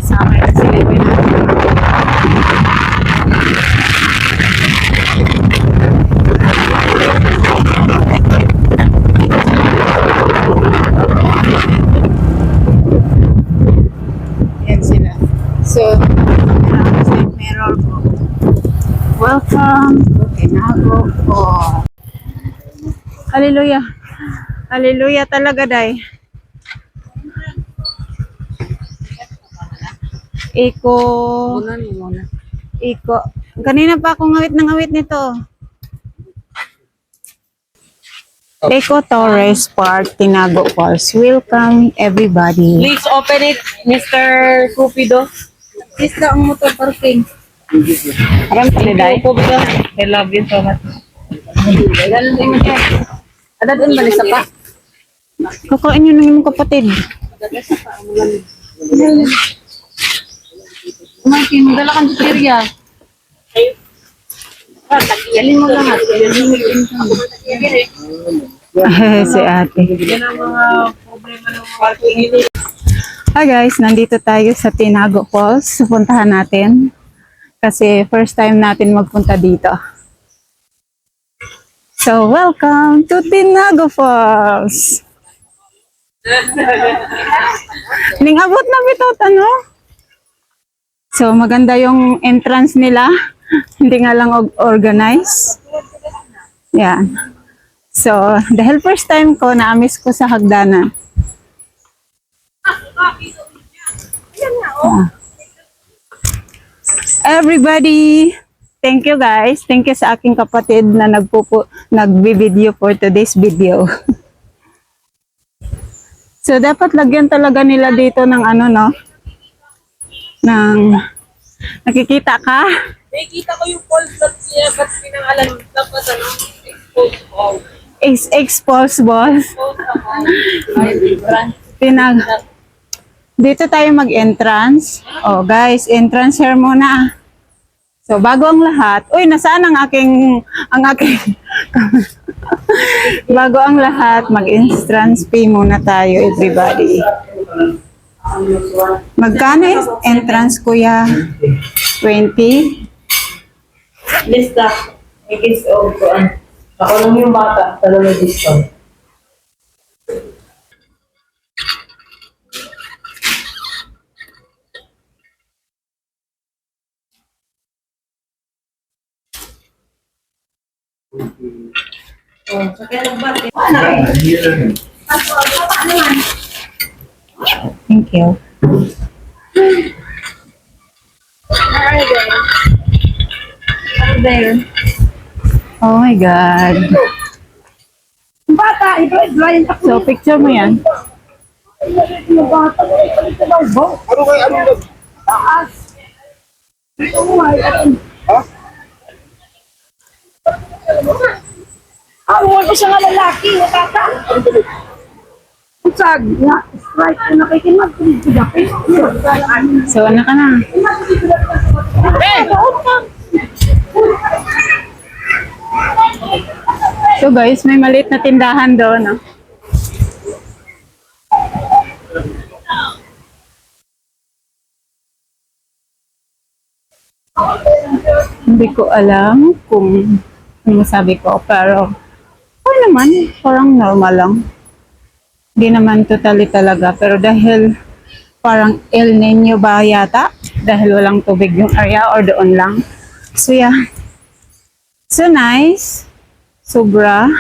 Summer na silipin natin. Yan sila. So, side mirror po. Welcome to Tinago po. Hallelujah. Hallelujah talaga, day. Iko. Iko. Kanina pa ako ngawit ng ngawit nito. Eco Torres Park, Tinago Falls. Welcome everybody. Please open it, Mr. Cupido. Please na ang motor parking. Aram Thank you, Cupido. I love you so much. Ada doon ba sa pa? Kakain nyo ng imong kapatid. Martin, magdala kang tutirya. Yalin mo lahat. Si ate. Yan ang mga problema ng parking. Hi guys, nandito tayo sa Tinago Falls. Puntahan natin. Kasi first time natin magpunta dito. So, welcome to Tinago Falls. Ningabot na bitot, ano? So, maganda yung entrance nila. Hindi nga lang organized. Yan. So, dahil first time ko, na-miss ko sa hagdanan. Everybody, thank you guys. Thank you sa aking kapatid na nagbi-video for today's video. So, dapat lagyan talaga nila dito ng ano, no? Nakikita ka? Nakikita ko yung falls ba't pinangalan dapat ano? Exposed falls. Expose boss. Dito tayo mag-entrance. Oh, guys, entrance here muna. So, bago ang lahat, uy, nasaan ang aking bago ang lahat, mag-entrance fee muna tayo, everybody. Magkano yung entrance, kuya? 20? Lista. Ikis o kuan. Ako lang yung bata. Talo na discount. Oh, sakit ang bata. Thank you. There. Oh my God. Bata, ito blind ako. So, picture mo yan. Yung bata, ito daw ba? Ano kayo? Ano ba? Taas. Ito mo ay. Ha? Wala siya nga lalaki, bata. Sag, na, strike na nakikinag. So, ano ka na? So guys, may maliit na tindahan doon. No? Hindi ko alam kung ano masabi ko, pero okay naman, parang normal lang. Hindi naman totally talaga, pero dahil parang El Nino ba yata? Dahil walang tubig yung area or doon lang. So yeah. So nice. Sobra.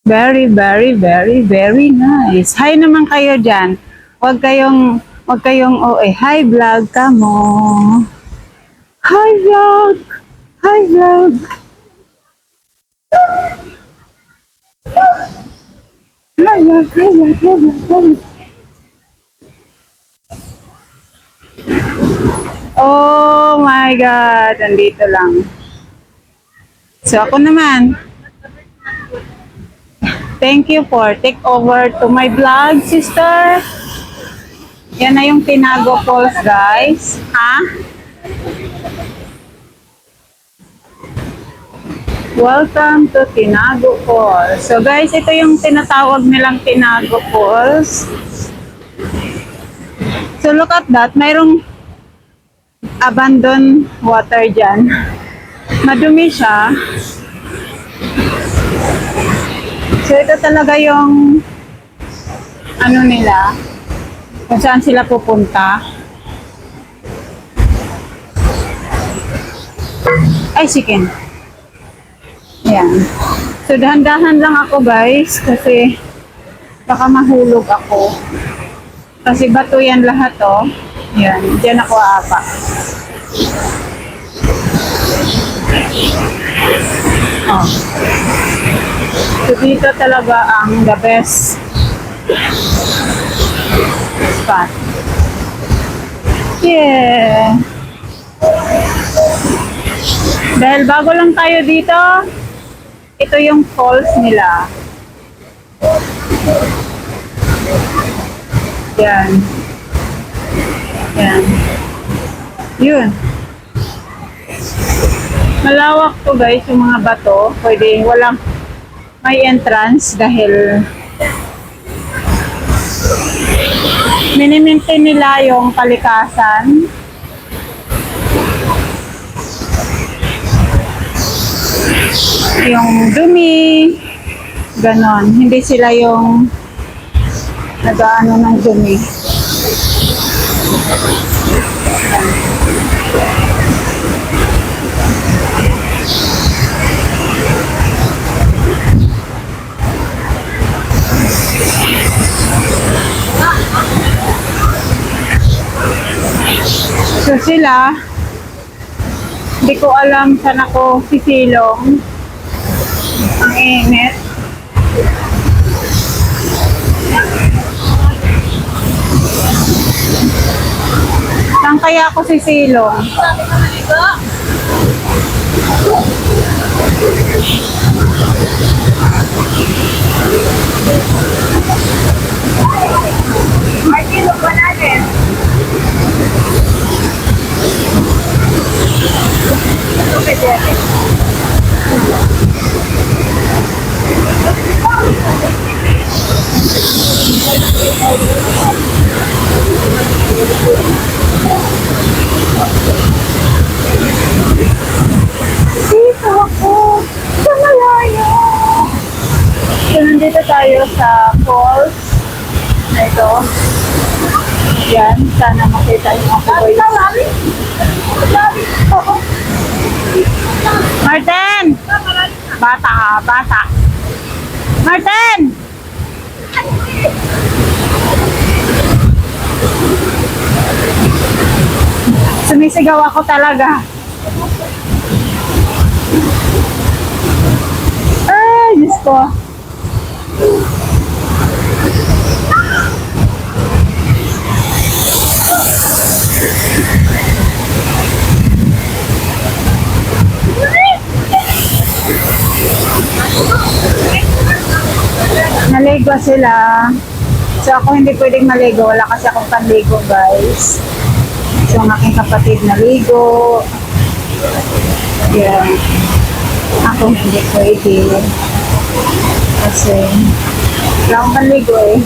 Very, very, very, very nice. Hi naman kayo dyan. Huwag kayong hi vlog ka mo. Hi vlog. Hi vlog. Hi vlog, hi vlog, hi vlog. Oh my God, andito lang. So ako naman, thank you for take over to my vlog, sister. Yan na yung Tinago Falls, guys. Ha? Welcome to Tinago Falls. So guys, ito yung tinatawag nilang Tinago Falls. So look at that, mayroong abandoned water dyan. Madumi siya. So ito talaga yung ano nila, kung saan sila pupunta. Ay, chicken. Yan. So dahan-dahan lang ako guys kasi baka mahulog ako. Kasi bato yan lahat oh. Yan, dyan ako aapa. Oh. So dito talaga ang the best spot. Yeah. Dahil bago lang tayo dito, ito yung falls nila. Yan. Yan. Yun. Malawak to guys, yung mga bato. Pwede, walang may entrance dahil minimaintain nila yung kalikasan. Yung dumi, ganon. Hindi sila yung nag-ano ng dumi. So sila, hindi ko alam saan ako sisilong. Ang init. Saan kaya ako sisilong? Martin, ba natin? Dito ako sa malayo. So, nandito tayo sa falls na ito. Yan, sana makita yung ako boys. Martin! Bata ha, bata. Martin! Sumisigaw ako talaga. Ay, Diyos ko. Naligo sila. So ako hindi pwedeng maligo. Wala kasi akong panligo guys. So ang aking kapatid naligo. Yeah. Ako hindi pwede. Kasi wala akong panligo eh.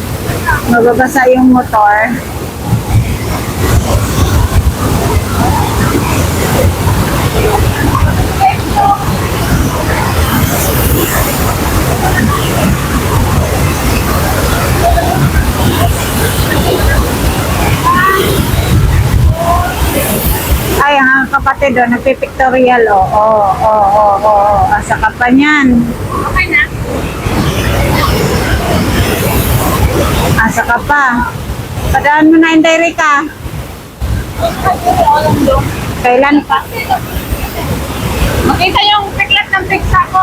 Mababasa yung motor. Ay, ang kapatid doon, nagpipictorial, oh. Asa ka pa niyan. Okay na. Asa ka pa. Padaan mo na, Inday Rika. Kailan pa? Makita yung piklat ng piksa ko.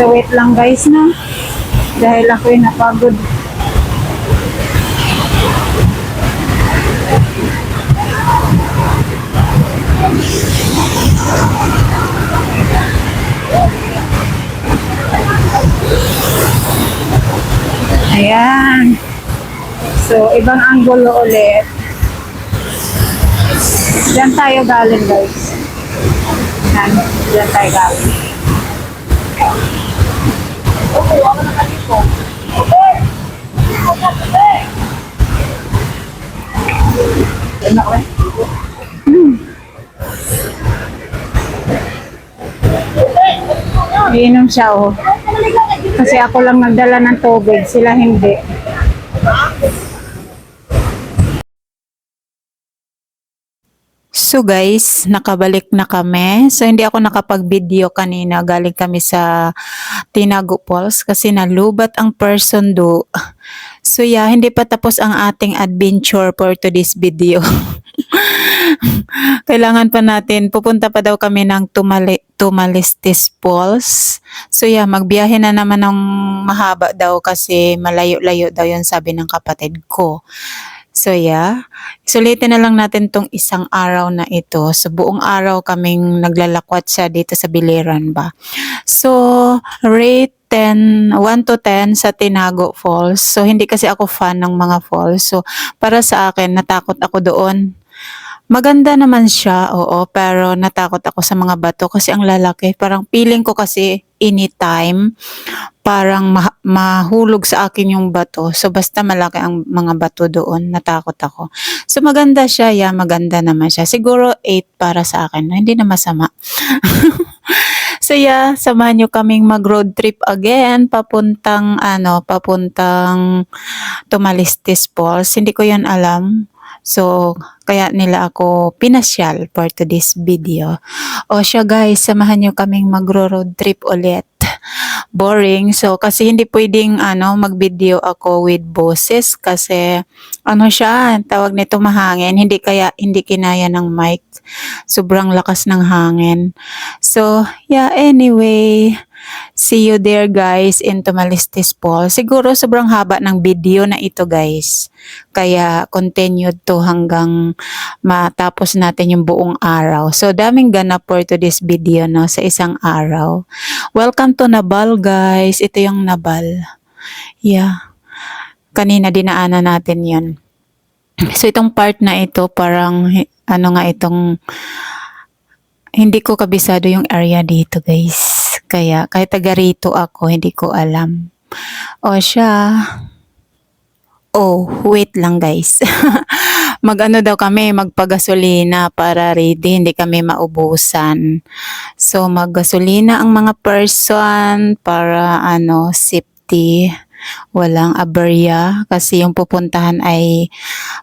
So wait lang guys na. Dahil ako'y napagod. Ayan. So, ibang anggulo ulit. Diyan tayo galing guys. Yan. Diyan tayo galing. Iinom siya oh. Kasi ako lang nagdala ng tubig, sila hindi. So guys, nakabalik na kami. So hindi ako nakapag-video kanina. Galing kami sa Tinago Falls kasi nalubat ang person do. So yeah, hindi pa tapos ang ating adventure for today's video. Kailangan pa natin, pupunta pa daw kami ng Tumalistis Falls. So yeah, magbiyahe na naman ng mahaba daw kasi malayo-layo daw yun sabi ng kapatid ko. So yeah, sulitin na lang natin tong isang araw na ito. So buong araw kaming naglalakwat siya dito sa Biliran ba. So rate 1 to 10 sa Tinago Falls. So hindi kasi ako fan ng mga falls. So para sa akin, natakot ako doon. Maganda naman siya, oo, pero natakot ako sa mga bato kasi ang lalaki. Parang feeling ko kasi anytime, parang mahulog sa akin yung bato. So basta malaki ang mga bato doon, natakot ako. So maganda siya, yeah, maganda naman siya. Siguro 8 para sa akin, hindi na masama. So yeah, samahan nyo kaming mag-road trip again, papuntang Tumalistis Falls. Hindi ko yan alam. So, kaya nila ako pinasyal for today's video. O siya guys, samahan nyo kaming magro-road trip ulit. Boring. So, kasi hindi pwedeng mag-video ako with boses kasi siya, tawag nito mahangin. Hindi kinaya ng mic. Sobrang lakas ng hangin. So, yeah, anyway, see you there guys in Tumalistis Falls. Siguro sobrang haba ng video na ito guys. Kaya continued to hanggang matapos natin yung buong araw. So daming ganap for today's video no, sa isang araw. Welcome to Nabal guys. Ito yung Nabal. Yeah. Kanina dinaanan natin yun. So itong part na ito parang itong hindi ko kabisado yung area dito guys. Kaya kahit taga rito ako, hindi ko alam. O siya. Oh, wait lang guys. Daw kami, magpagasolina para ready, hindi kami maubusan. So maggasolina ang mga person para safety. Walang aberya kasi yung pupuntahan ay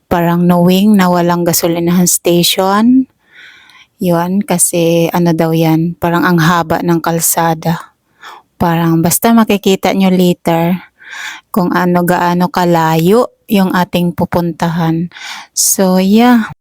parang knowing na walang gasolinahan station. Yun, kasi daw yan, parang ang haba ng kalsada. Parang basta makikita nyo later kung gaano kalayo yung ating pupuntahan. So yeah.